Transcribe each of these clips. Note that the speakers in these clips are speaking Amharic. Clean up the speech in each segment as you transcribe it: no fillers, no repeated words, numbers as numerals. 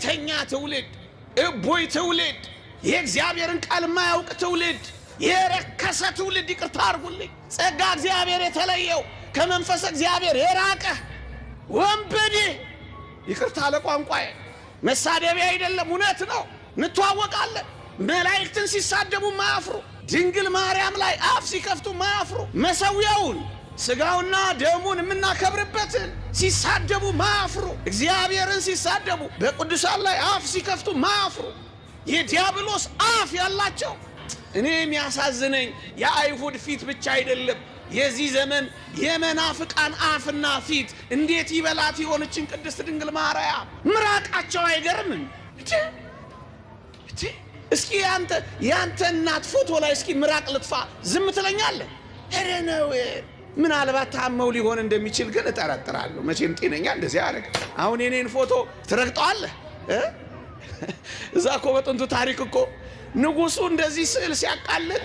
እብሪተኛ ትውልድ፣ እቦይ ትውልድ፣ የእግዚአብሔርን ቃል የማያውቅ ትውልድ፣ የረከሰ ትውልድ። ይቅርታ አድርጉልኝ፣ ጸጋ እግዚአብሔር የተለየው ከመንፈስ እግዚአብሔር የራቀ ወንበዴ። ይቅርታ ለቋንቋዬ፣ መሳደቢያ አይደለም፣ እውነት ነው። እንተዋወቃለን። መላእክትን ሲሳደቡ ማያፍሩ፣ ድንግል ማርያም ላይ አፍ ሲከፍቱ ማያፍሩ፣ መሰዊያውን ስጋውና ደሙን የምናከብርበትን ሲሳደቡ ማያፍሩ፣ እግዚአብሔርን ሲሳደቡ በቅዱሳን ላይ አፍ ሲከፍቱ ማያፍሩ፣ የዲያብሎስ አፍ ያላቸው። እኔ የሚያሳዝነኝ የአይሁድ ፊት ብቻ አይደለም፣ የዚህ ዘመን የመናፍቃን አፍና ፊት እንዴት ይበላት የሆነችን ቅድስት ድንግል ማርያም። ምራቃቸው አይገርምም? እስኪ ያንተ እናት ፎቶ ላይ እስኪ ምራቅ ልጥፋ ዝም ትለኛለህ? ኧረ ነው። ምናልባት ታመው ሊሆን እንደሚችል ግን እጠረጥራለሁ። መቼም ጤነኛ እንደዚህ ያደርግ። አሁን የኔን ፎቶ ትረግጠዋለህ? እዛ እኮ በጥንቱ ታሪክ እኮ ንጉሱ እንደዚህ ስዕል ሲያቃልል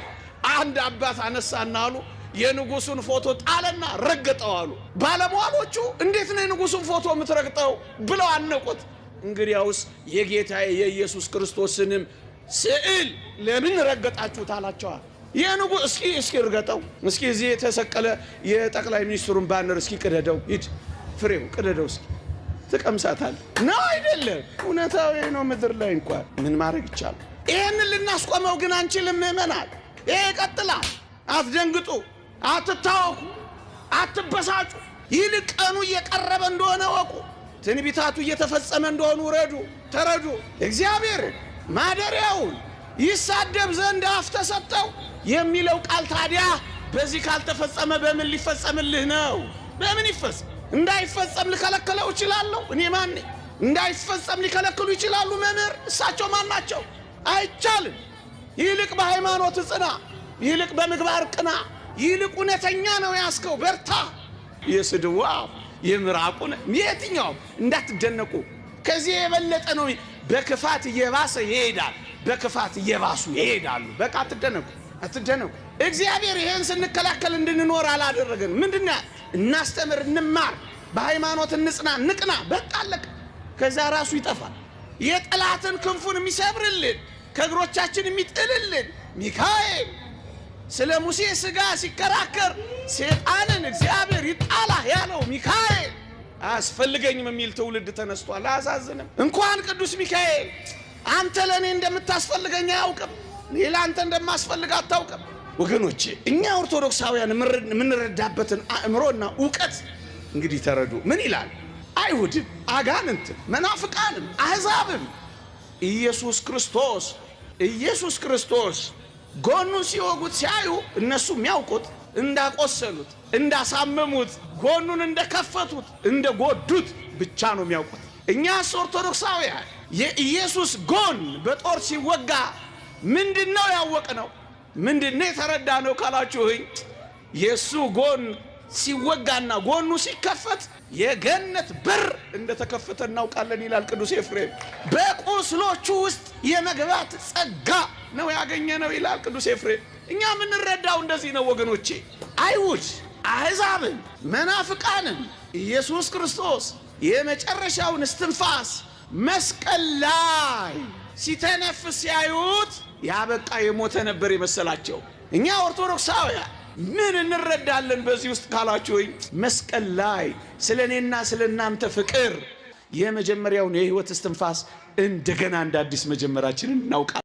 አንድ አባት አነሳና አሉ የንጉሱን ፎቶ ጣለና ረገጠው አሉ። ባለሟሎቹ እንዴት ነው የንጉሱን ፎቶ የምትረግጠው ብለው አነቁት። እንግዲያውስ የጌታዬ የኢየሱስ ክርስቶስንም ስዕል ለምን ረገጣችሁት አላቸዋል። የንጉስ እስኪ እርገጠው፣ እስኪ እዚህ የተሰቀለ የጠቅላይ ሚኒስትሩን ባነር እስኪ ቅደደው፣ ሂድ ፍሬው ቅደደው፣ እስኪ ትቀምሳታል ነው አይደለም? እውነታው ነው። ምድር ላይ እንኳን ምን ማድረግ ይቻላል? ይህንን ልናስቆመው ግን አንችልም። ምእመናን፣ ይሄ ይቀጥላል። አትደንግጡ፣ አትታወኩ፣ አትበሳጩ። ይልቅ ቀኑ እየቀረበ እንደሆነ ወቁ። ትንቢታቱ እየተፈጸመ እንደሆኑ ተረዱ። እግዚአብሔር ማደሪያውን ይሳደብ ዘንድ አፍ ተሰጠው የሚለው ቃል ታዲያ በዚህ ካልተፈጸመ በምን ሊፈጸምልህ ነው? በምን ይፈጸም? እንዳይፈጸም ልከለክለው እችላለሁ? እኔ ማን ነኝ? እንዳይፈጸም ሊከለክሉ ይችላሉ መምህር? እሳቸው ማን ናቸው? አይቻልም። ይልቅ በሃይማኖት ጽና፣ ይልቅ በምግባር ቅና፣ ይልቅ እውነተኛ ነው ያስከው በርታ። የስድዋ የምራቁን የትኛው እንዳትደነቁ፣ ከዚህ የበለጠ ነው። በክፋት እየባሰ ይሄዳል፣ በክፋት እየባሱ ይሄዳሉ። በቃ አትደነቁ። እግዚአብሔር ይሄን ስንከላከል እንድንኖር አላደረገን። ምንድነው? እናስተምር፣ እንማር፣ በሃይማኖት እንጽና፣ ንቅና። በቃ አለቀ። ከዛ ራሱ ይጠፋል። የጠላትን ክንፉን የሚሰብርልን ከእግሮቻችን የሚጥልልን ሚካኤል ስለ ሙሴ ሥጋ ሲከራከር ሰይጣንን እግዚአብሔር ይጣላ ያለው ሚካኤል አያስፈልገኝም የሚል ትውልድ ተነስቷል። አያሳዝንም? እንኳን ቅዱስ ሚካኤል አንተ ለእኔ እንደምታስፈልገኝ አያውቅም፣ ሌላ አንተ እንደማስፈልግ አታውቅም። ወገኖቼ እኛ ኦርቶዶክሳውያን የምንረዳበትን አእምሮና እውቀት እንግዲህ ተረዱ። ምን ይላል? አይሁድም፣ አጋንንትም፣ መናፍቃንም፣ አሕዛብም ኢየሱስ ክርስቶስ ጎኑን ሲወጉት ሲያዩ እነሱ የሚያውቁት እንዳቆሰሉት፣ እንዳሳመሙት፣ ጎኑን እንደከፈቱት፣ እንደጎዱት ብቻ ነው የሚያውቁት። እኛስ ኦርቶዶክሳውያን የኢየሱስ ጎን በጦር ሲወጋ ምንድነው ያወቅነው? ምንድነው የተረዳነው ካላችሁኝ፣ የሱ ጎን ሲወጋና ጎኑ ሲከፈት የገነት በር እንደተከፈተ እናውቃለን ይላል ቅዱስ ኤፍሬም። በቁስሎቹ ውስጥ የመግባት ጸጋ ነው ያገኘነው ይላል ቅዱስ ኤፍሬም። እኛ የምንረዳው እንደዚህ ነው ወገኖቼ። አይሁድ፣ አሕዛብን፣ መናፍቃንን ኢየሱስ ክርስቶስ የመጨረሻውን እስትንፋስ መስቀል ላይ ሲተነፍስ ሲያዩት ያበቃ የሞተ ነበር የመሰላቸው። እኛ ኦርቶዶክሳውያን ምን እንረዳለን በዚህ ውስጥ ካላችሁኝ፣ መስቀል ላይ ስለ እኔና ስለ እናንተ ፍቅር የመጀመሪያውን የሕይወት እስትንፋስ እንደገና እንደ አዲስ መጀመራችንን እናውቃለን።